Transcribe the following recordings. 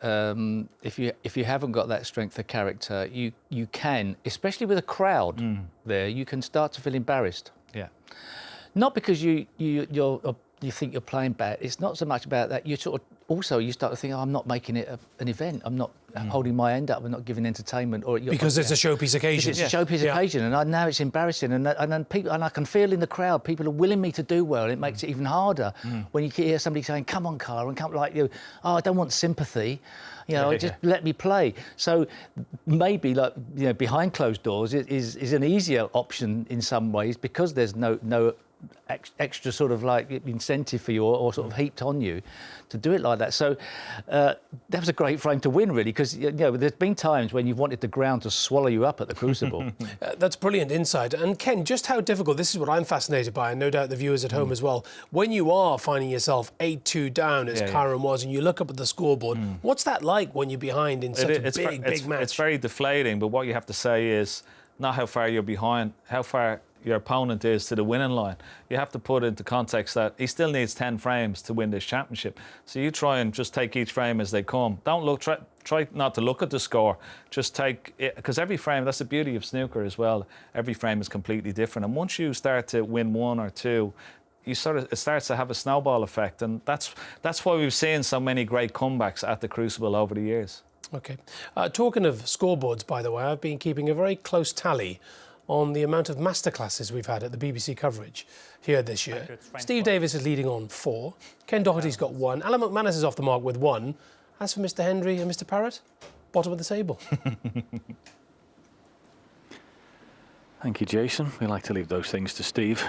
if you haven't got that strength of character, you can, especially with a crowd there, you can start to feel embarrassed. Yeah. Not because you think you're playing bad. It's not so much about that. You sort of also you start to think, oh, I'm not making it an event. I'm not holding my end up. I'm not giving entertainment. Or because it's a showpiece occasion. It's a showpiece occasion, and now it's embarrassing. And then people, and I can feel in the crowd, people are willing me to do well. It makes it even harder when you hear somebody saying, "Come on, Cara," come like you. Oh, I don't want sympathy. You know, just let me play. So maybe, like, you know, behind closed doors is an easier option in some ways because there's no extra sort of like incentive for you or sort of heaped on you to do it like that. So that was a great frame to win, really, because, you know, there's been times when you've wanted the ground to swallow you up at the Crucible. That's brilliant insight. And Ken, just how difficult, this is what I'm fascinated by, and no doubt the viewers at home as well, when you are finding yourself 8-2 down, as Kyron was, and you look up at the scoreboard, what's that like when you're behind in such a big match? It's very deflating, but what you have to say is not how far you're behind, how far your opponent is to the winning line. You have to put into context that he still needs 10 frames to win this championship. So you try and just take each frame as they come. Don't look, try not to look at the score. Just take it, because every frame, that's the beauty of snooker as well. Every frame is completely different. And once you start to win one or two, it starts to have a snowball effect. And that's why we've seen so many great comebacks at the Crucible over the years. OK. Talking of scoreboards, by the way, I've been keeping a very close tally on the amount of masterclasses we've had at the BBC coverage here this year. Steve Davis is leading on 4. Ken Doherty's got 1. Alan McManus is off the mark with 1. As for Mr Hendry and Mr Parrott, bottom of the table. Thank you, Jason. We like to leave those things to Steve,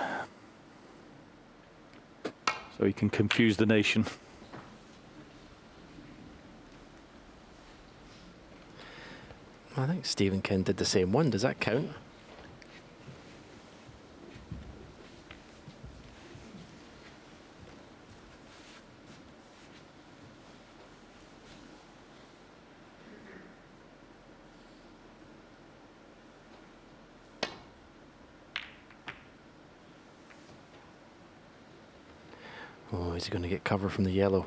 so he can confuse the nation. I think Steve and Ken did the same one. Does that count? Oh, is he going to get cover from the yellow?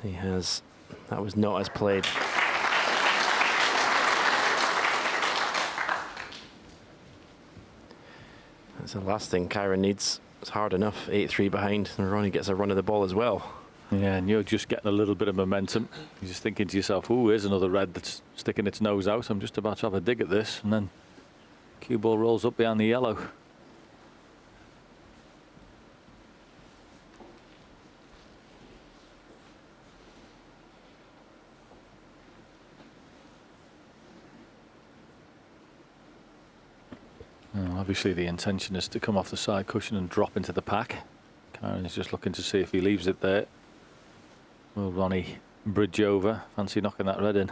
He has. That was not as played. That's the last thing Kyron needs. It's hard enough, 8-3 behind, and Ronnie gets a run of the ball as well. Yeah, and you're just getting a little bit of momentum. You're just thinking to yourself, "Ooh, here's another red that's sticking its nose out. I'm just about to have a dig at this," and then cue ball rolls up behind the yellow. Obviously the intention is to come off the side cushion and drop into the pack. Kyron is just looking to see if he leaves it there. Will Ronnie bridge over? Fancy knocking that red in.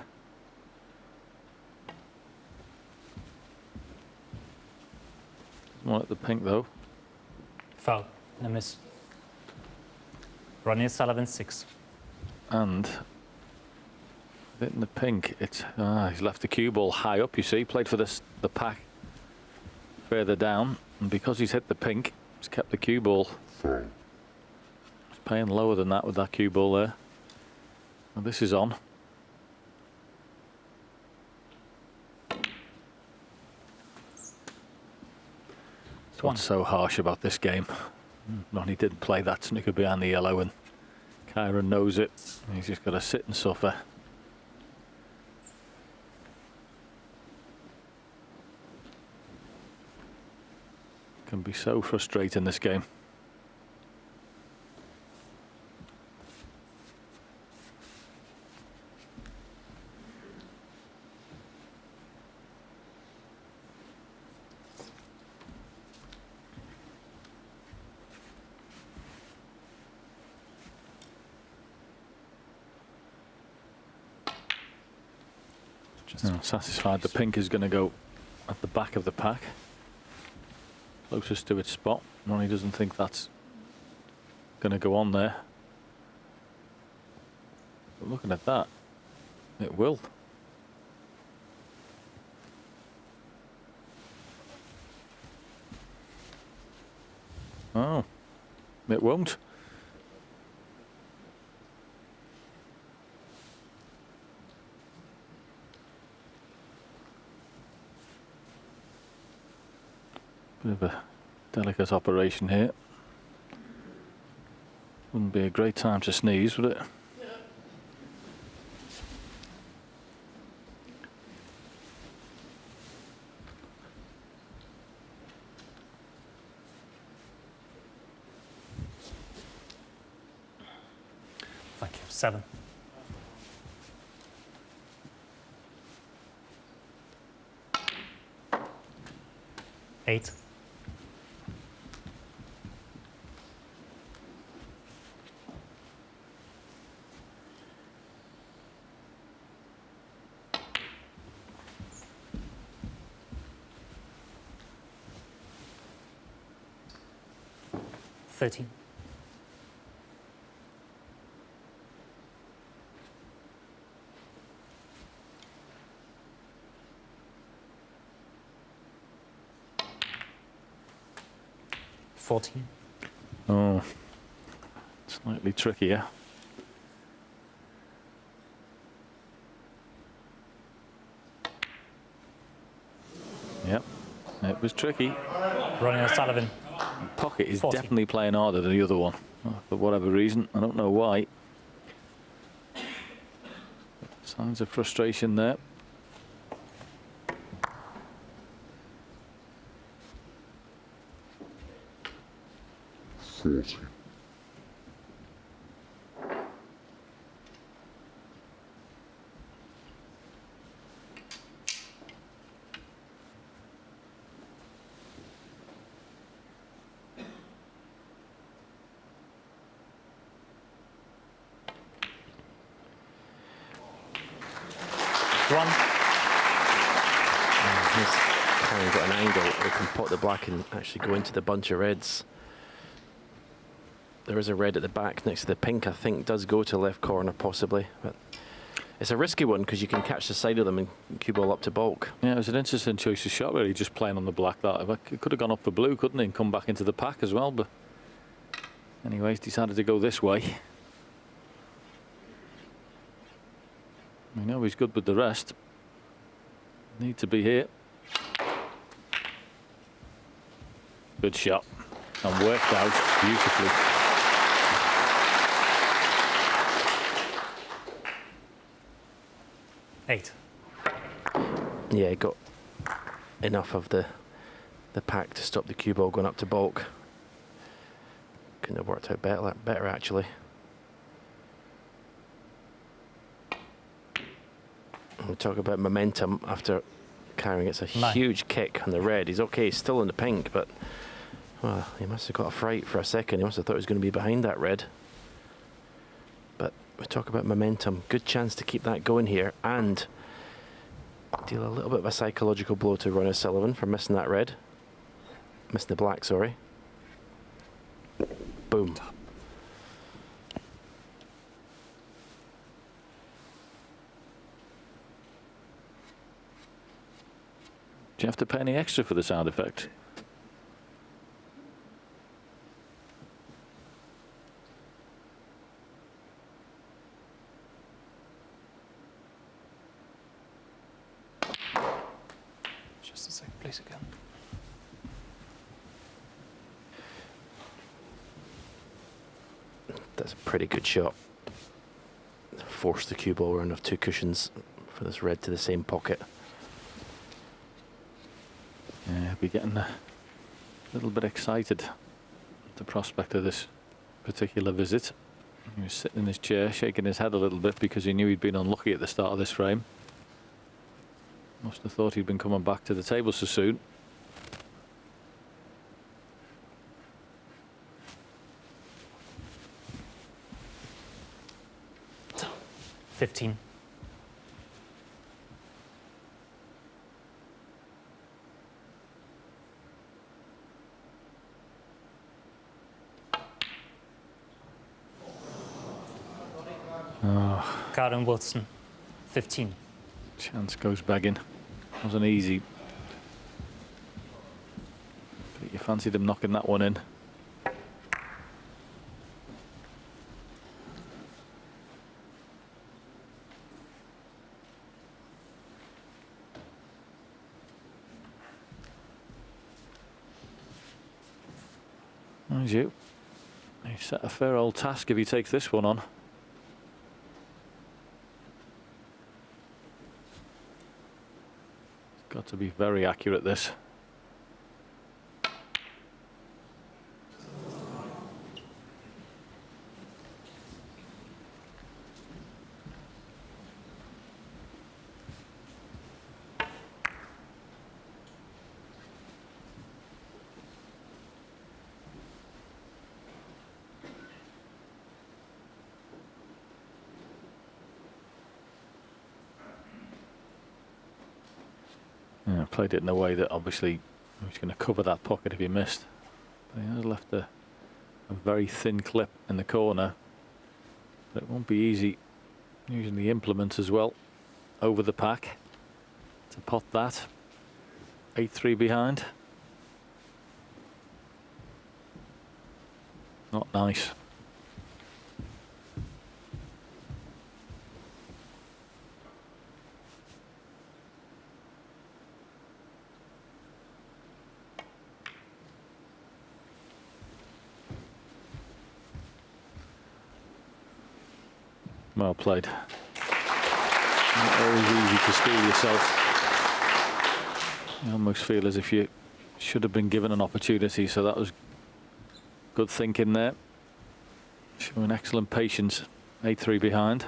One at the pink though. Foul. A miss. Ronnie Sullivan 6. And hitting the pink, it's he's left the cue ball high up, you see, played for the pack further down, and because he's hit the pink, he's kept the cue ball. He's paying lower than that with that cue ball there. And this is on. What's so harsh about this game? Ronnie didn't play that snooker behind the yellow, and Kyron knows it. He's just got to sit and suffer. Can be so frustrating, this game. Satisfied the pink is going to go at the back of the pack, closest to its spot. Ronnie doesn't think that's going to go on there. But looking at that, it will. Oh, it won't. Bit of a delicate operation here. Wouldn't be a great time to sneeze, would it? Thank you. 7. 8. 13. 14. Oh, slightly trickier. Yep, it was tricky. Ronnie O'Sullivan. Pocket is 40. definitely playing harder than the other one, for whatever reason. I don't know why. Signs of frustration there. One. He's kind of got an angle where he can pot the black and actually go into the bunch of reds. There is a red at the back next to the pink, I think, does go to left corner possibly. But it's a risky one because you can catch the side of them and cue ball up to bulk. Yeah, it was an interesting choice of shot, really, just playing on the black. That it could have gone up for blue, couldn't it, and come back into the pack as well. But anyway, he's decided to go this way. We know he's good with the rest. Need to be here. Good shot, and worked out beautifully. Eight. Yeah, he got enough of the pack to stop the cue ball going up to bulk. Couldn't have worked out better actually. We talk about momentum after carrying. It's a 9. huge kick on the red. He's okay, he's still in the pink, but well, he must have got a fright for a second. He must have thought he was going to be behind that red. But we talk about momentum. Good chance to keep that going here and deal a little bit of a psychological blow to Ronnie O'Sullivan for missing that red. Missed the black, sorry. Boom. Do you have to pay any extra for the sound effect? Just a second, please, again. That's a pretty good shot. Force the cue ball around of 2 cushions for this red to the same pocket. Yeah, be getting a little bit excited at the prospect of this particular visit. He was sitting in his chair, shaking his head a little bit because he knew he'd been unlucky at the start of this frame. Must have thought he'd been coming back to the table so soon. $15. Karen Wilson, 15. Chance goes begging. Wasn't easy. But you fancied him knocking that one in. As you. He's set a fair old task if he takes this one on. He's got to be very accurate, this. Yeah, played it in a way that obviously he's going to cover that pocket if he missed. But he has left a very thin clip in the corner. But it won't be easy using the implement as well over the pack to pot that. 8-3 behind. Not nice. Well played. Not always easy to steal yourself. You almost feel as if you should have been given an opportunity, so that was good thinking there. Showing excellent patience. 8-3 behind.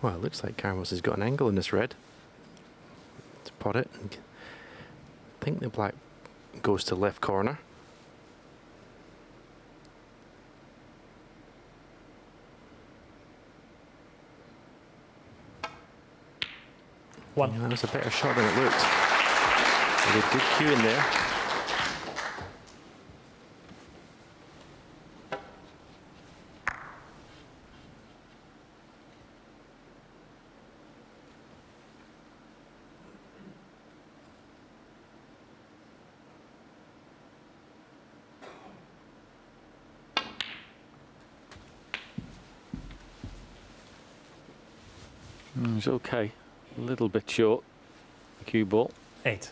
Well, it looks like Carlos has got an angle in this red. To pot it. I think the black goes to left corner. One. Yeah, that was a better shot than it looked. With a good cue in there. It's okay. A little bit short. Cue ball. 8.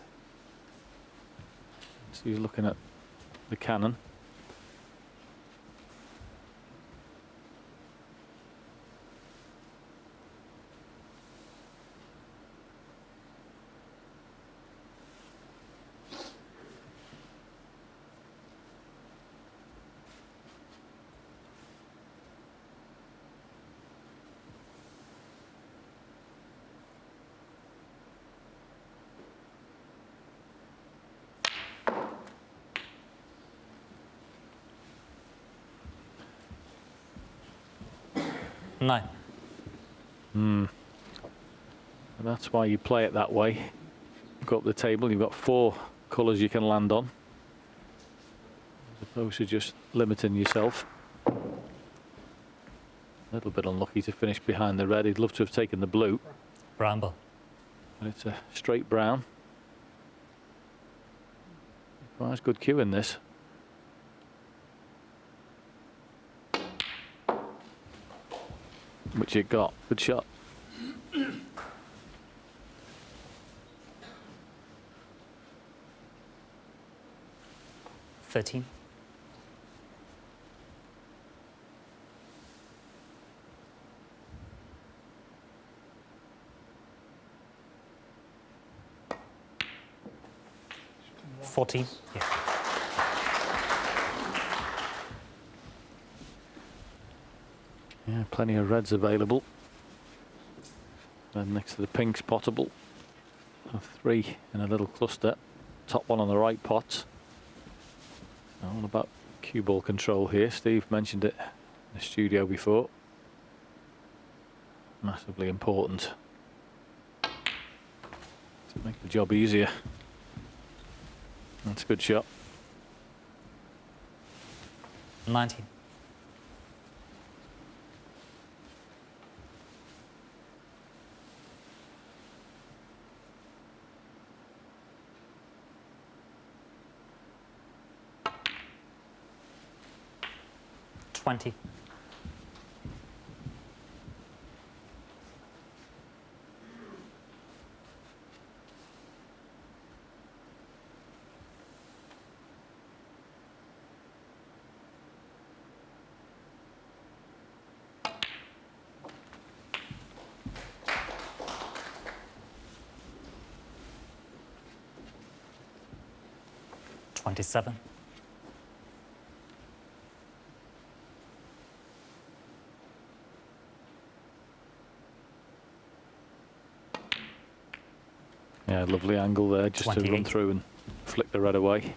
So he's looking at the cannon. Nine. And that's why you play it that way. Go up the table, you've got 4 colours you can land on, as opposed to just limiting yourself. A little bit unlucky to finish behind the red. He'd love to have taken the blue. Bramble. But it's a straight brown. Requires good cue in this. Which you got. Good shot. $13. $14. Yeah. Yeah, plenty of reds available. And next to the pinks potable. 3 in a little cluster. Top one on the right pot. All about cue ball control here. Steve mentioned it in the studio before. Massively important to make the job easier. That's a good shot. 19. 20. $27. Yeah, lovely angle there, just to run 28. through and flick the red away.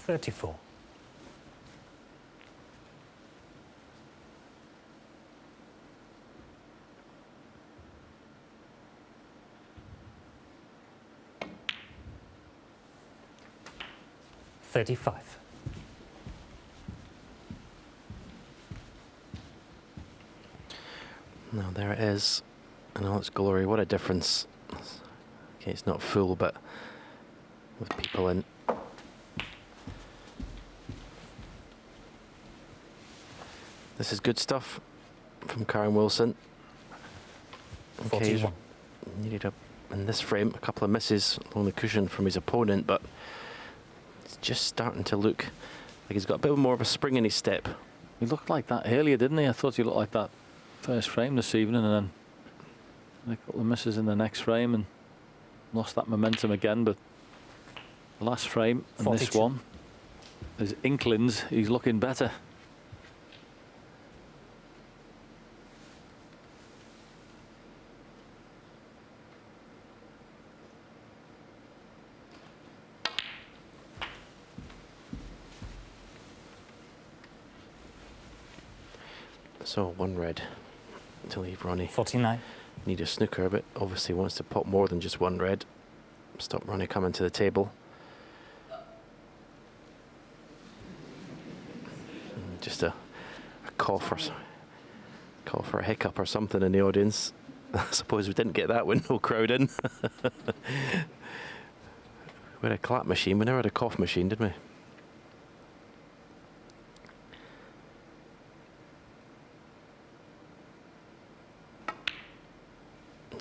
$34. $35. Now there it is, and all its glory. What a difference. Okay, it's not full, but with people in. This is good stuff from Karen Wilson. Okay, 41. needed in this frame a couple of misses along the cushion from his opponent, but it's just starting to look like he's got a bit more of a spring in his step. He looked like that earlier, didn't he? I thought he looked like that first frame this evening, and then a couple of misses in the next frame and lost that momentum again. But the last frame and 42. this one, there's inklings he's looking better. So one red to leave Ronnie. 49. Need a snooker, but obviously wants to pop more than just one red. Stop Ronnie coming to the table. Just a cough or a hiccup or something in the audience. I suppose we didn't get that with no crowd in. We had a clap machine, we never had a cough machine, did we?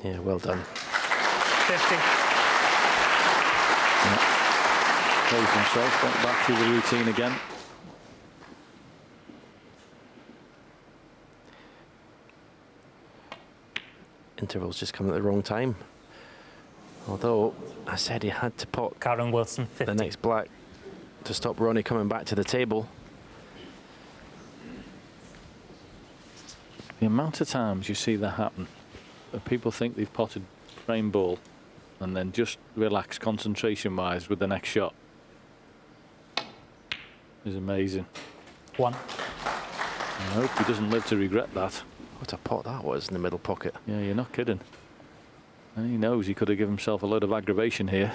Yeah, well done. 50. Plays himself, went back to the routine again. Interval's just come at the wrong time. Although I said he had to pot Karen Wilson, 50. the next black to stop Ronnie coming back to the table. The amount of times you see that happen, where people think they've potted frame ball and then just relax concentration-wise with the next shot, is amazing. 1. I hope he doesn't live to regret that. What a pot that was in the middle pocket. Yeah, you're not kidding. And he knows he could have given himself a load of aggravation here.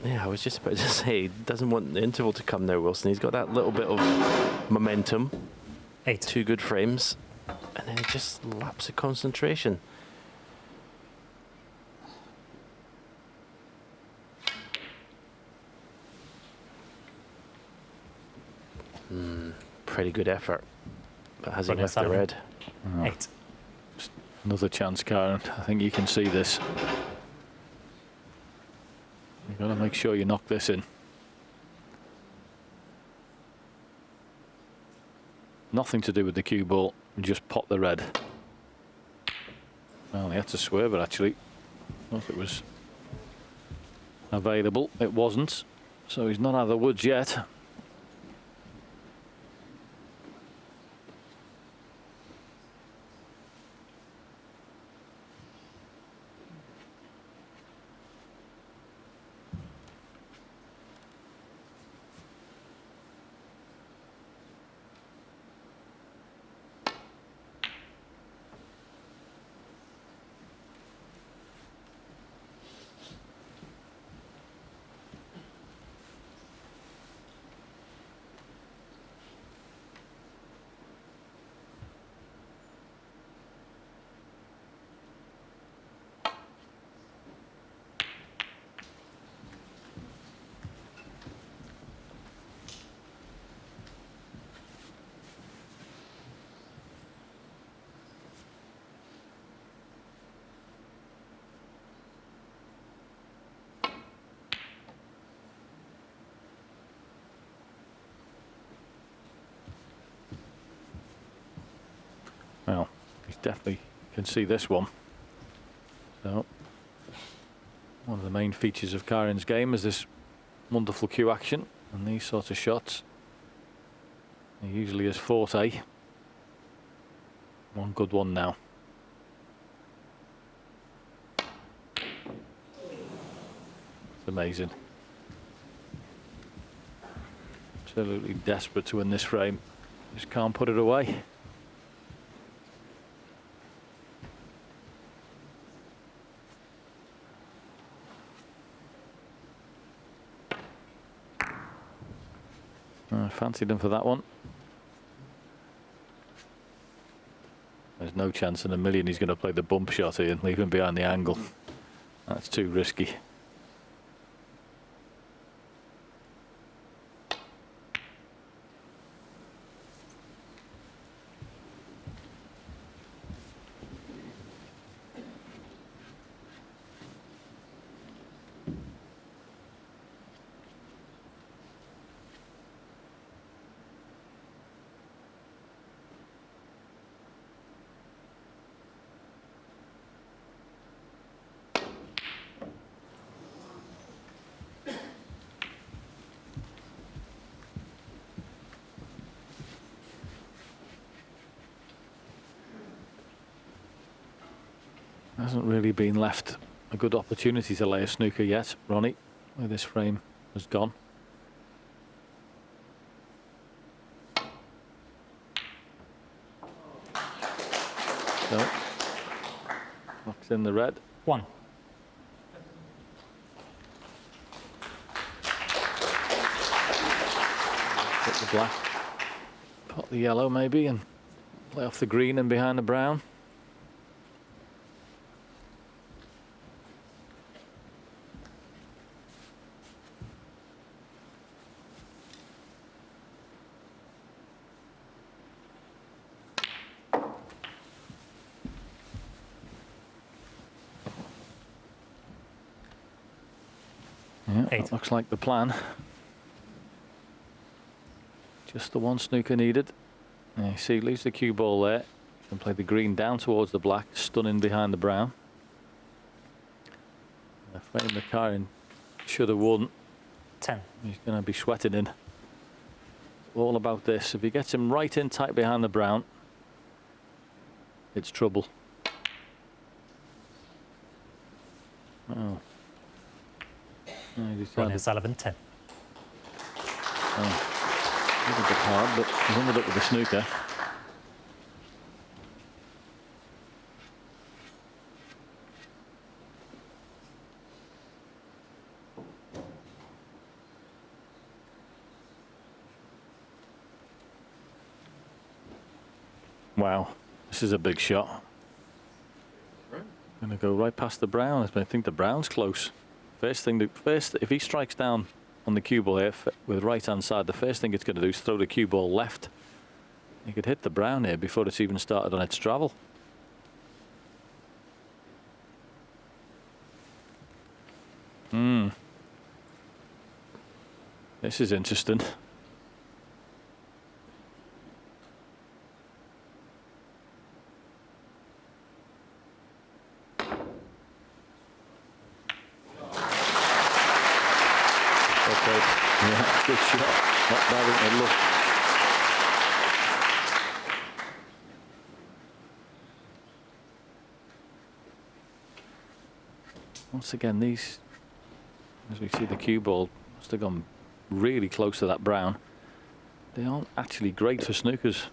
Yeah, I was just about to say, he doesn't want the interval to come now, Wilson. He's got that little bit of momentum. 8. 2 good frames. And then just lapse of concentration. Pretty good effort. But has he left the red? 8. Another chance, Karen. I think you can see this. You've got to make sure you knock this in. Nothing to do with the cue ball, just pot the red. Well, he had to swerve it actually. I thought it was available. It wasn't. So he's not out of the woods yet. definitely can see this one. So, one of the main features of Karin's game is this wonderful cue action, and these sorts of shots are usually his forte. One good one now. It's amazing. Absolutely desperate to win this frame. Just can't put it away. I fancied him for that one. There's no chance in a million he's going to play the bump shot here and leave him behind the angle. That's too risky. Hasn't really been left a good opportunity to lay a snooker yet, Ronnie, where this frame has gone. So, locks in the red. 1. Hit the black, pot the yellow maybe, and play off the green and behind the brown. Yeah, that looks like the plan. Just the one snooker needed. You see, leaves the cue ball there. You can play the green down towards the black, stunning behind the brown. The frame that Karin should have won. 10. He's going to be sweating in. All about this. If he gets him right in tight behind the brown, it's trouble. Oh. Ronnie O'Sullivan, 10. Oh. A little bit hard, but he's ended up with the snooker. Wow, this is a big shot. Going to go right past the brown. I think the brown's close. First, if he strikes down on the cue ball here with the right hand side, the first thing it's going to do is throw the cue ball left. He could hit the brown here before it's even started on its travel. This is interesting. Yeah, good shot. Not bad in the look. Once again, these, as we see the cue ball, must have gone really close to that brown. They aren't actually great for snookers.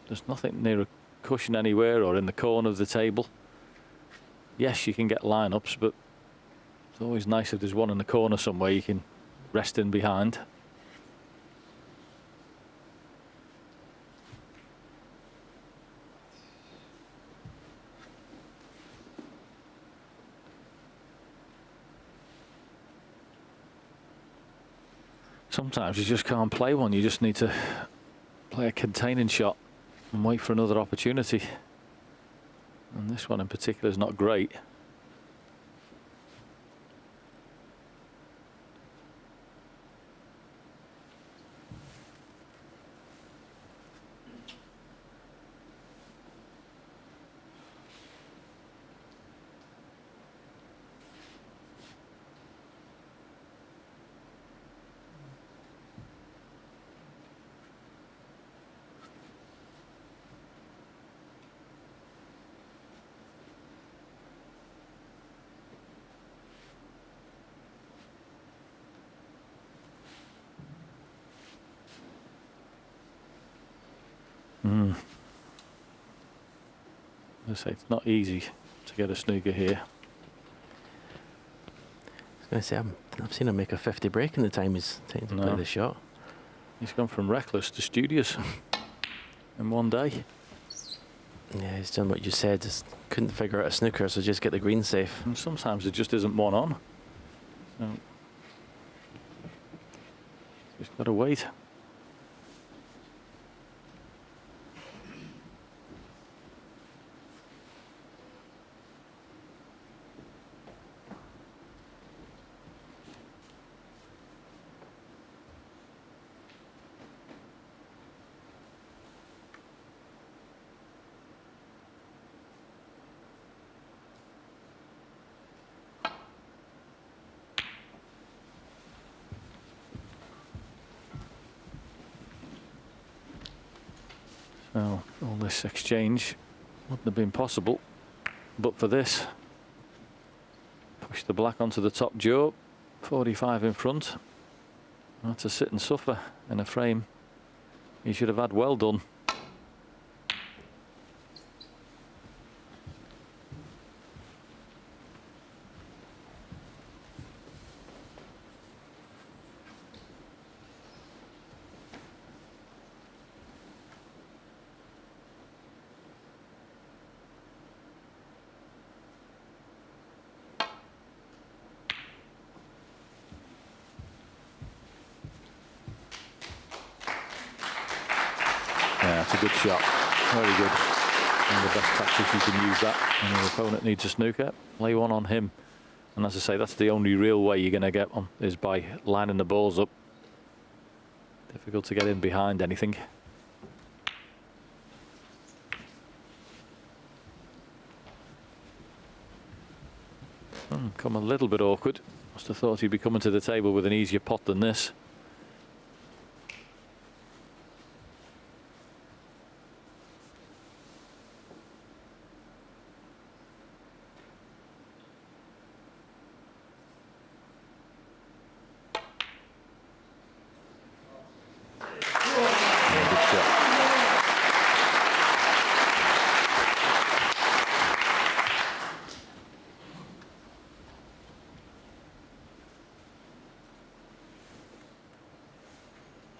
There's nothing near a cushion anywhere or in the corner of the table. Yes, you can get lineups, but it's always nice if there's one in the corner somewhere you can rest in behind. Sometimes you just can't play one. You just need to play a containing shot and wait for another opportunity. And this one in particular is not great. As I say, it's not easy to get a snooker here. I was going to say, I've seen him make a 50 break in the time he's taken to play the shot. He's gone from reckless to studious in one day. Yeah, he's done what you said, just couldn't figure out a snooker, so just get the green safe. And sometimes it just isn't one on. So just got to wait. So all this exchange wouldn't have been possible but for this. Push the black onto the top jaw, 45 in front. That's a sit and suffer in a frame he should have had well done. Yeah, it's a good shot. Very good. One of the best tactics you can use that when your opponent needs a snooker. Lay one on him. And as I say, that's the only real way you're going to get one, is by lining the balls up. Difficult to get in behind anything. Come a little bit awkward. Must have thought he'd be coming to the table with an easier pot than this.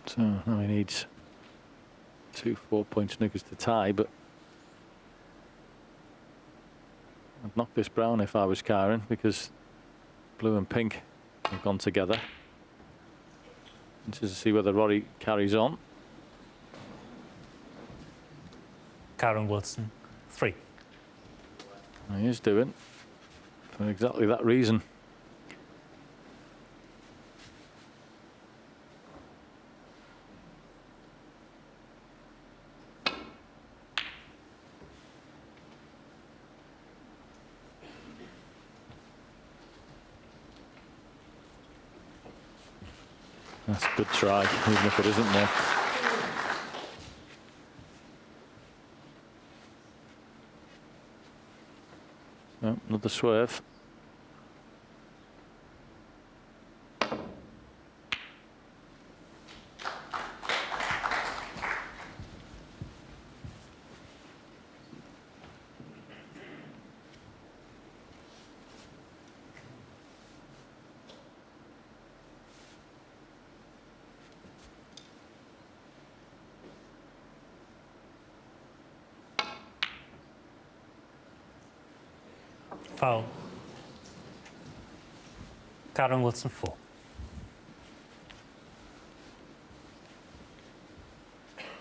So now he needs 2 4-point snookers to tie, but I'd knock this brown if I was Karen, because blue and pink have gone together. And just to see whether Ronnie carries on. Karen Wilson, 3. He is doing, for exactly that reason. That's a good try, even if it isn't there. Oh, another swerve. Foul. Karen Wilson, 4.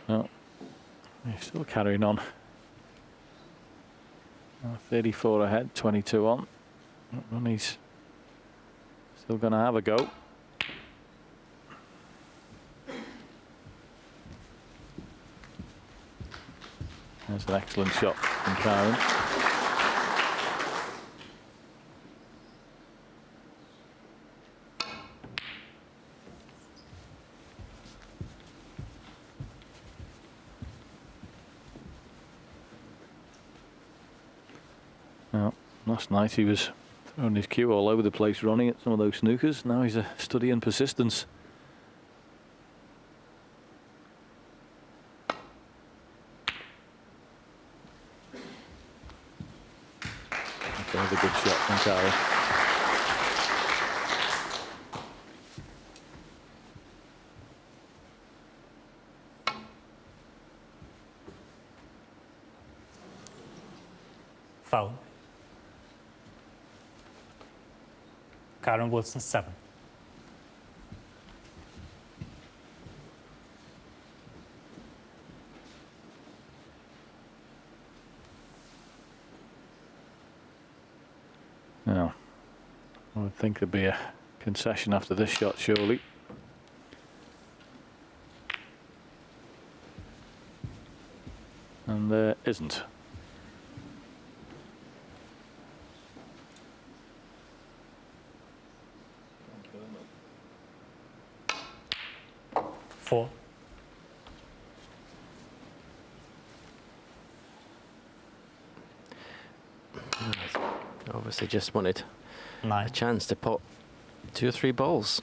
Oh, he's still carrying on. 34 ahead, 22 on. Ronnie's still going to have a go. That's an excellent shot from Karen. Last night he was throwing his cue all over the place, Ronnie, at some of those snookers. Now he's studying persistence. a good shot from Karen. Foul. Karen Wilson, 7. Now, I would think there'd be a concession after this shot, surely. And there isn't. Four. Obviously just wanted 9. a chance to pot 2 or 3 balls.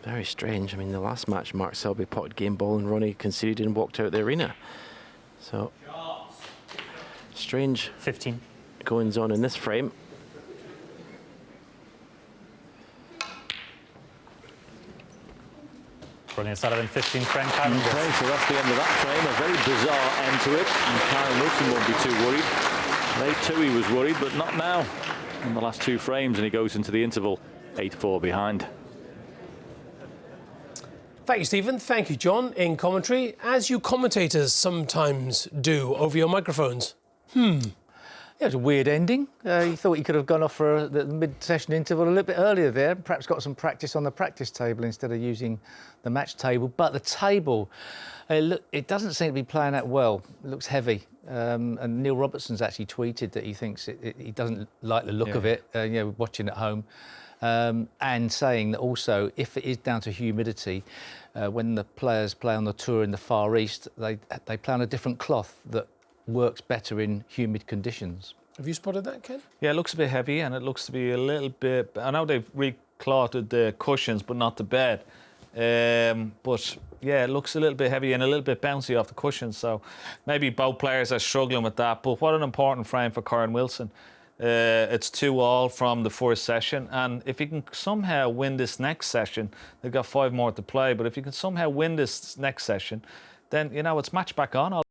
Very strange. I mean, the last match, Mark Selby potted game ball and Ronnie conceded and walked out the arena. So, strange 15. goings on in this frame. Brilliant. Sullivan, 15 frame. Karen Wilson. Okay, so that's the end of that frame. A very bizarre end to it. And Karen Wilson won't be too worried. They too, he was worried, but not now. In the last 2 frames, and he goes into the interval 8-4 behind. Thank you, Stephen. Thank you, John, in commentary, as you commentators sometimes do over your microphones. Yeah, it was a weird ending. You thought you could have gone off for the mid-session interval a little bit earlier there, perhaps got some practice on the practice table instead of using the match table. But the table, it doesn't seem to be playing that well. It looks heavy. And Neil Robertson's actually tweeted that he thinks he doesn't like the look of it, watching at home. And saying that also, if it is down to humidity, when the players play on the tour in the Far East, they play on a different cloth that works better in humid conditions. Have you spotted that, Ken? Yeah, it looks a bit heavy and it looks to be a little bit... I know they've reclothed the cushions, but not the bed. But yeah, it looks a little bit heavy and a little bit bouncy off the cushions. So maybe both players are struggling with that. But what an important frame for Karen Wilson. It's 2-all from the first session. And if you can somehow win this next session, they've got 5 more to play. But if you can somehow win this next session, then, you know, it's match back on.